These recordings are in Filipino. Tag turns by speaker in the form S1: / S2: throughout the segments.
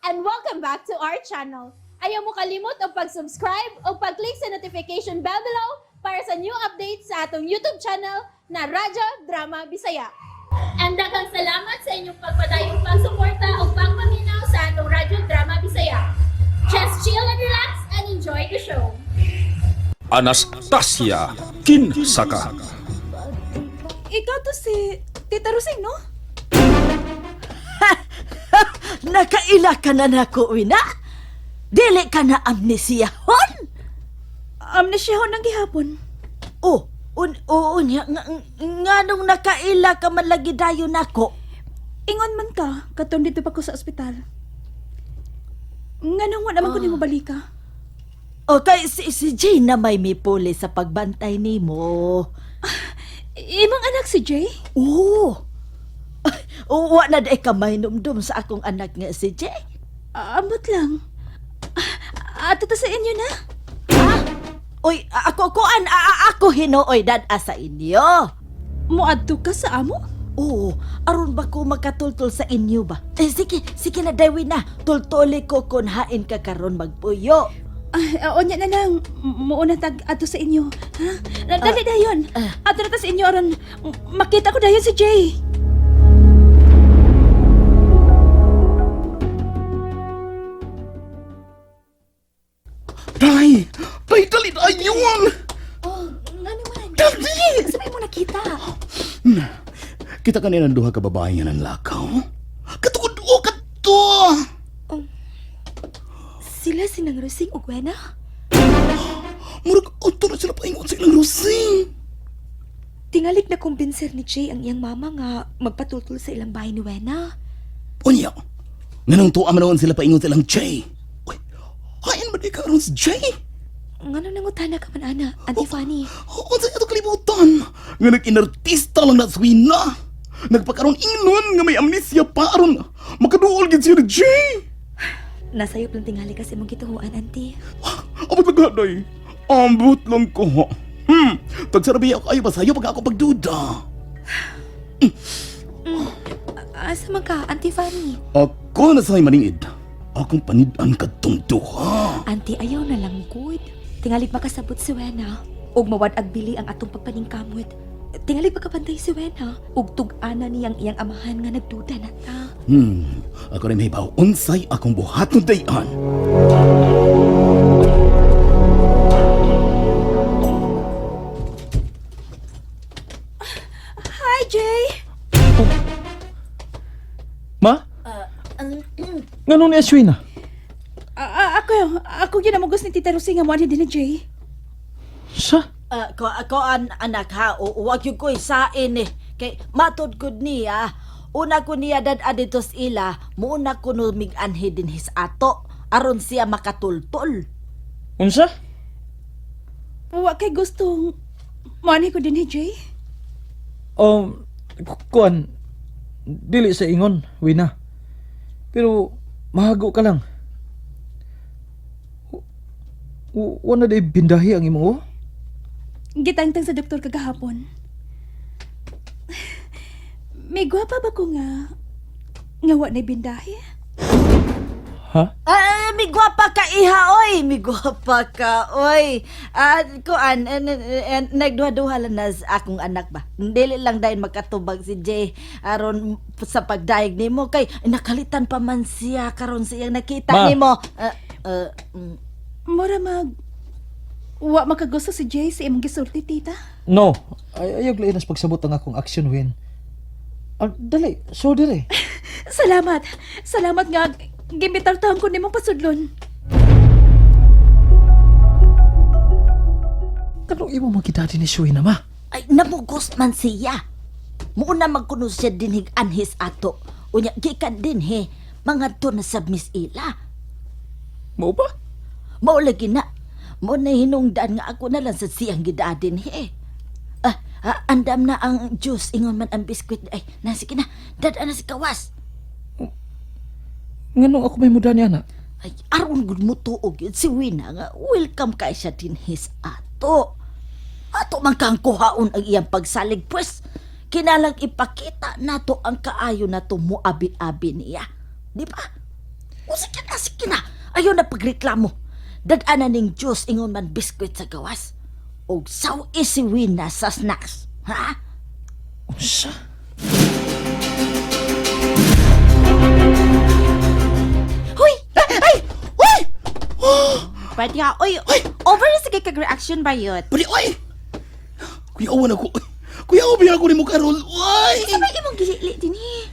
S1: and welcome back to our channel. Ayaw mo kalimot o pag-subscribe o pag-click sa notification bell below para sa new updates sa atong YouTube channel na Radyo Drama Bisaya. And daghang salamat sa inyong pagpadayong pagsuporta o pagpaminaw sa atong Radyo Drama Bisaya. Just chill and relax and enjoy the show.
S2: Anastasia Kinsaka.
S3: Ikaw to si Tita Rosing, no?
S4: Nakaila ka na nako, Wina? Dili ka na amnesiyahon?
S3: Amnesyahon ng gihapon.
S4: Nga nung nakaila ka man lagi dayon nako.
S3: Ingon man ka, katon dito pa ko sa ospital. Nga nang wala naman ko ni mo balika.
S4: O kay si Jay na may mipuli sa pagbantay nimo.
S3: Imong anak si Jay?
S4: Oo. Wa na day ka may numdum sa akong anak nga si Jay.
S3: Ambot lang. Ato ta sa inyo na.
S4: Oy, ako hinooy dad sa inyo.
S3: Muadto ka sa amo?
S4: Oo, aron ba ko makatultol sa inyo ba? Sige na, Dawi na. Tultuli ko kung hain ka karon magpuyo.
S3: Onya na lang. Muuna tag ato sa inyo. Ha? Dali dayon. Ato na ta sa inyo aron makita ko dayon si Jay.
S2: Day! Day, dali na yun!
S3: Oh, ngano man?
S2: Dali!
S3: Sabi mo nakita.
S2: Kita kanina duha ka babae nga ng lakaw. Katukod o kato!
S3: Sila sinang Rosing ug Wena?
S2: Murag auto na sila paingon sa ilang Rosing.
S3: Tingali na kumbinser ni Jay ang iyang mama nga magpatultol sa ilang bahay ni Wena.
S2: Unya, nganong tuwa man sila paingon sa ilang Jay. Uy, hain ba di ka ron si Jay?
S3: Ngano nangutana ka man ana, Auntie Fanny?
S2: Ano sa ito kalibutan? Nga nag-inartista lang na swina. Nagpakaroon ingnon nga may amnesia pa aron makaduol gid siya ni Jay.
S3: Nasayop lang tingali kasi mong gituhuan, Auntie.
S2: Abot lang day. Ambot lang ko. Tagsarabi ako ay basayo pag ako pagduda.
S3: Asa man ka, Auntie Fanny?
S2: Ako na sa'y maningid. Akong panidan ka tong duha.
S3: Auntie, ayaw na lang good. Tingali makasabot si Wena. Ug mawad ag bili ang atong pagpaningkamot. Tingali pagkapantay si Wena. Ug tug-ana niyang iyang amahan nga nagduda na ta.
S2: Ako rin may unsay akong buhaton dayan.
S3: Hi, Jay!
S5: Ma? Ganun ni Aswina?
S3: Ako yun ang mugos ni Tita Rosing nga mo din ni Jay.
S5: Sa?
S4: Anak ha, uwag yung ko'y sain eh. Kay matod ko niya, una ko niya dad aditos ila, muna ko no mig-anhi din his ato, aron siya makatultol.
S5: Unsa?
S3: Wa kay gustong money ko din ni Jay.
S5: Kuan, dili sa ingon, Wina. Pero, mahago ka lang. Wala day bindahi ang imo, oh?
S3: Gitangtang sa doktor kagahapon. May gwapa ba ko nga wa na bindahi?
S5: Ha?
S4: May gwapa ka iha, oy! May gwapa ka, oy! Kuan, nagduha-duha lang na sa akong anak ba? Dili lang dahil makatubag si Jay aron sa pagdaig ni mo. Kay nakalitan pa man siya karon siyang nakita
S5: Ma.
S4: ni mo.
S3: Mura wa makagusto si Jay sa imong gisulti, tita.
S5: No. Ayog lainas pagsabot ang akong action, Win. Dali, so dali.
S3: Salamat. Salamat nga gimitar-tahan ko nimong pasudlon.
S5: Kanong imo makita din ni Wina, ma?
S4: Ay, namugos man siya. Muna magkuno siya dinhig anhis ato. Unya, gikan din he. Mga to na submis ila.
S5: Mo ba?
S4: Maulagi na. Mo na hinungdan nga ako na lang sa siyang gidadin he. Andam na ang juice, ingon man ang biskwit. Ay, sige na. Dada na si Kawas.
S5: Nganong ako may muda niya na?
S4: Ay, aron gud mo tuog yun si Wina nga. Welcome kay siya din his ato. Ato man kang kuhaon ang iyang pagsalig. Pues, kinalang ipakita nato ang kaayo nato mo abi-abi niya. Di ba? O sige na. Ayaw na pagreklamo. Dad-ana ning Diyos ingon man biskwit sa gawas. O saw si Wina sa snacks. Ha?
S5: Unsa?
S4: Hoy! Ay!
S2: Uy!
S4: Pwede ka, oy, over na sige kag-reaction ba yun?
S2: Pwede, uy! Kuyawan ako. Kuyawan ba ako ni mo, Carol? Uy!
S4: Sabay imong gilili din eh.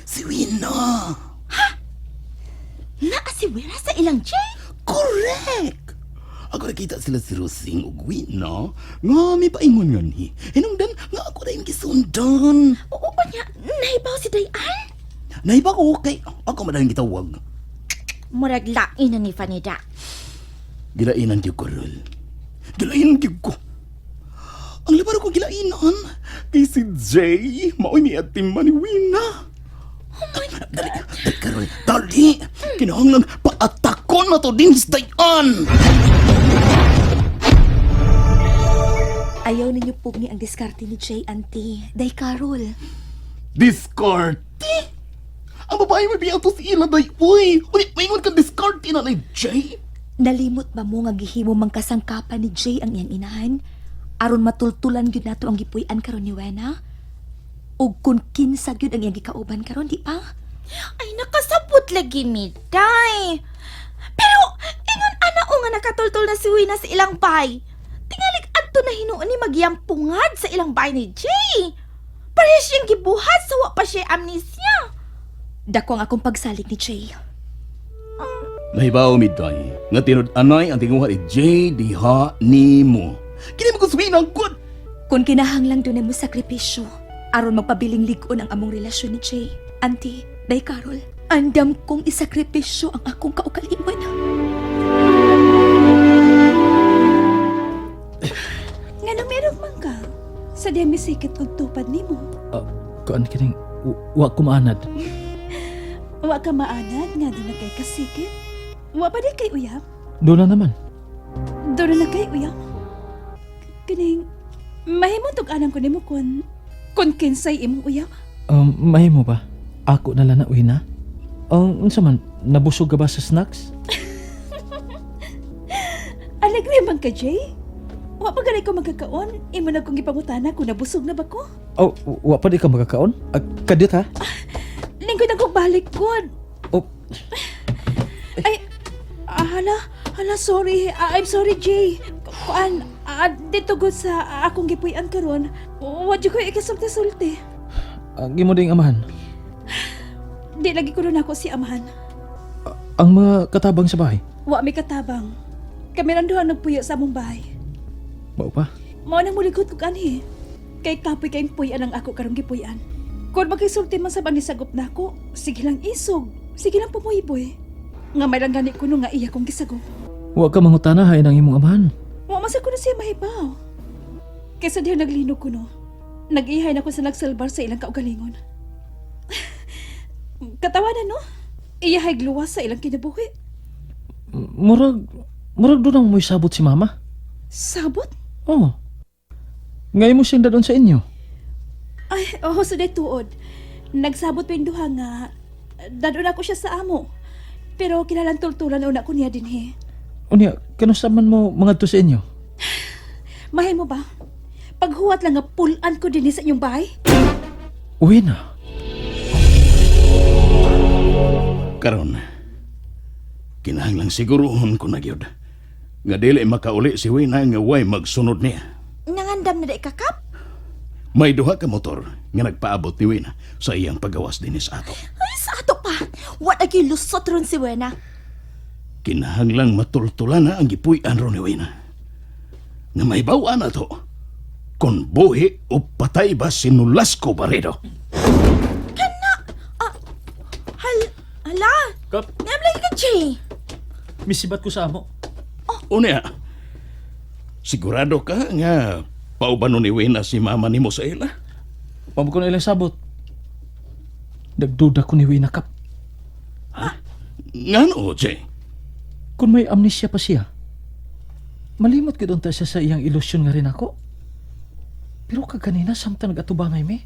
S2: Si Wina.
S4: Naa si Wina sa ilang Jay.
S2: Correct! Ako nakita sila si Rosing ug Wina nga may paingon nga ni. Hinungdan nga ako na yung gisundan.
S4: Oo ba niya? Nahibaw si Dayan?
S2: Naiba ko kay ako madaling gitawag.
S4: Murag lain na ni Fanida.
S2: Gilainan gyud ko, Rol. Gilainan gyud ko. Ang labar ko gilainan kay si Jay maoy ni atim man ni Wina. Dali, Carol, dali! Kinahanglan paatakon na to din sa dayan!
S3: Ayaw ninyo pugni ang diskarte ni Jay, auntie. Day Carol.
S2: Diskarte? Ang babae may biyato si ila, day, uy! Ulit, maingon ka diskarte na ni Jay?
S3: Nalimot ba mo nga gihimo mang kasangkapan ni Jay ang iyang inahan? Aron matultulan gyud nato ang gipuy-an karon ni Wena? Ug kun kinsa gyud ang iyang gikauban karon, di pa?
S4: Ay, nakasabot lagi mi, Day. Pero, ingon ana o nga nakatultol na si Wina sa ilang bay. Tingalig adto na hinuon ni magyampungad sa ilang bay ni Jay. Pareha siyang gibuhat sa wa pa siya amnesia.
S3: Dako ang akong pagsalig ni Jay.
S2: Nahibaw mi, day, nga tinud-anay ang tinguha ni Jay diha ni mo. Kini mo kuswin ang good!
S3: Kung kinahanglang doon mo sakripisyo, aron magpabiling ligon ang among relasyon ni Jay. Auntie, Day Carol, andam kong isakripisyo ang akong kaugaliwan.
S6: Nga nang meron man ka, sa diya misikit kong tupad ni mo.
S5: Kuan kining wa ko maanad.
S6: Wa ka maanad nga doon na kay kasikit. Wa pa di kay uyab.
S5: Doon na naman.
S6: Doon na kay uyab. Kining, mahimutog anang ko ni mo kun kinsay imong uyab.
S5: Mahimo ba? Ako na lang na Wina? Unsa man, nabusog ka ba sa snacks?
S6: Alegre man ka, Jay? Wa pa ganay ko magkakaon, imo na kong ipangutana kung nabusog na ba ko?
S5: Oh, wa pa di ka magkakaon? Kadit ha?
S6: Lingkod akong balik ko.
S5: Oh,
S6: Ay, hala, sorry. I'm sorry, Jay. Kuan, dito gud sa akong gipuy-an karon. Wa di ko ikasulti-sulti.
S5: ang imo ding amahan.
S6: Di lagi ko rin ako si amahan.
S5: Ang mga katabang sa bahay.
S6: Wa may katabang. Kami randuhan nagpuyo sa among bahay.
S5: Mao pa?
S6: Mao nang mulikod ko kanhi. Kay kapoy kayong puyan ang ako karong gipuyan. Kung magkisulti man sa panisagop na ako, sige lang isog. Sige lang pumuiboy. Nga may lang gani ko nga iya kong gisagop.
S5: Wa ka mangutana hay ng imong amahan.
S6: Wa man sa ko na siya mahibaw. Kaysa diya naglinog ko no. Nag-ihay na ko sa nagsalbar sa ilang kaugalingon. Katawanan no? Iyahay gluwas sa ilang kinabuhi.
S5: Murag doon ang mo'y sabot si mama.
S6: Sabot?
S5: Oh. Ngayon mo siyang dadon sa inyo.
S6: Ay, sa day tuod. Nagsabot pa yung duha nga. Dadon ako siya sa amo. Pero kilalang tultulan una ko niya din he.
S5: Unya, kanusta man mo mga to sa inyo?
S6: Mahay mo ba? Paghuwat lang nga pulan ko din sa inyong bahay.
S5: Uwi na.
S2: Karon, kinahanglang siguruhon ko na gyud nga dili makauli si Wina nga way magsunod niya.
S4: Nangandam na day kakap?
S2: May duha ka motor nga nagpaabot ni Wina sa iyang pagawas din sa ato.
S4: Ay, sa ato pa. Wa lagi lusot ron si Wena.
S2: Kinahanglang matultulan na ang gipuy-an ron ni Wina. Nga may bawa na to kung buhi o patay ba sinulas ko Baredo.
S4: Hala,
S5: Kap,
S4: namlay ka, Jay.
S5: misibat ko sa amo.
S2: Unya, sigurado ka nga paubano ni Wina si mama nimo sa ila?
S5: Pamo ko na ilang sabot. Nagduda ko ni Wina Kap.
S2: Ngano, Jay?
S5: Kung may amnesia pa siya, malimot ko doon ta siya sa iyang ilusyon nga rin ako. Pero kaganina samtang nag-atubangay me,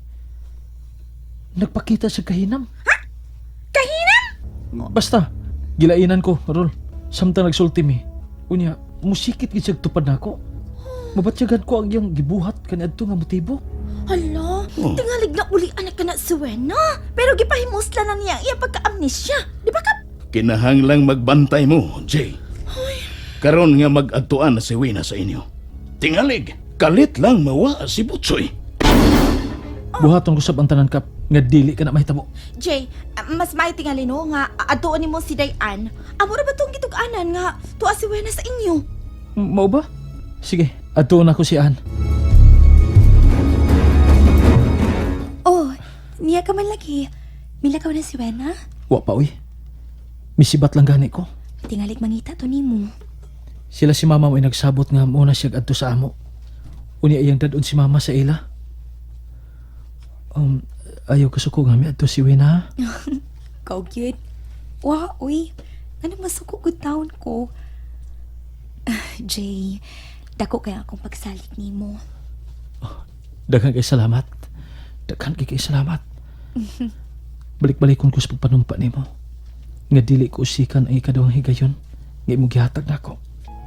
S5: nagpakita sa kahinam.
S4: Kahinam?
S5: Basta, gilainan ko, Rol. Samtang nagsulti mi. Unya, musikit gid tupad nako. Mabatyagan ko ang iyang gibuhat kaniadto nga motibo.
S3: Hala,
S2: Oh.
S3: tingalig na uli anak ka na si Wena. Pero gipahimusla na niya iya pagka-amnesia. Di ba ka?
S2: Kinahanglang magbantay mo, Jay. Karon nga mag-adtuan na si Wina sa inyo. Tingalig, kalit lang mawa si Butsoy.
S5: Buhaton ko sab ang tanan kap nga dili ka na mahitabo.
S3: Jay, mas may tingali no nga atuon nimo si Dayan. Amo ra ba tong gitug-anan nga tuwa si Wena sa inyo?
S5: Mao ba? Sige, adtuon ako si Ann.
S3: Oh, niya ka man lagi. Milakaw na si Wena.
S5: Wa pa uy. Misibat lang gani ko.
S3: Tingalig mangita to nimo.
S5: Sila si mama mo'y nagsabot nga muna siya adto sa amo. Unya iyang dadon si mama sa ila. Ayaw kasuko nga mi adto si Wena.
S3: Kau cute. Wa, uy. Anong masuko good taon ko? Jay, dako kaya akong pagsalig nimo.
S5: Daghang kay salamat. Daghang kay salamat. Balik-balikon ko sa pagpanumpa nimo. Nga dili ko usikan ang ikaduhang higayon. Nga imong gihatag nako.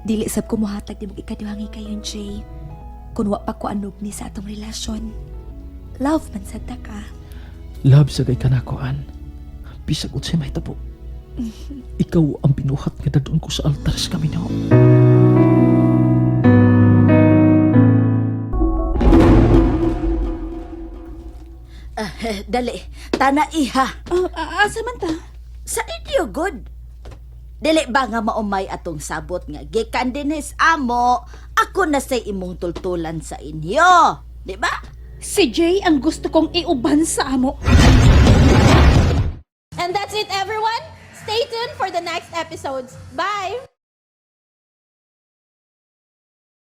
S3: Dili sab ko mohatag nimo ikaduhangi kayon, Jay. Kung wa pa ko anog ni sa atong relasyon. Love man sad ta ka.
S5: Love sa kay kanakoan. Bisag unsay mahitabo. Ikaw ang binuhat nga dadon ko sa altar sa Kamino.
S4: Dali, tana iha.
S6: Asa man ta?
S4: Sa inyo, good. Dili ba nga maumay atong sabot nga gikan dinis amo, ako na say imong tultulan sa inyo. Di ba?
S6: Si Jay ang gusto kong iuban sa amo.
S1: And that's it, everyone. Stay tuned for the next episodes. Bye!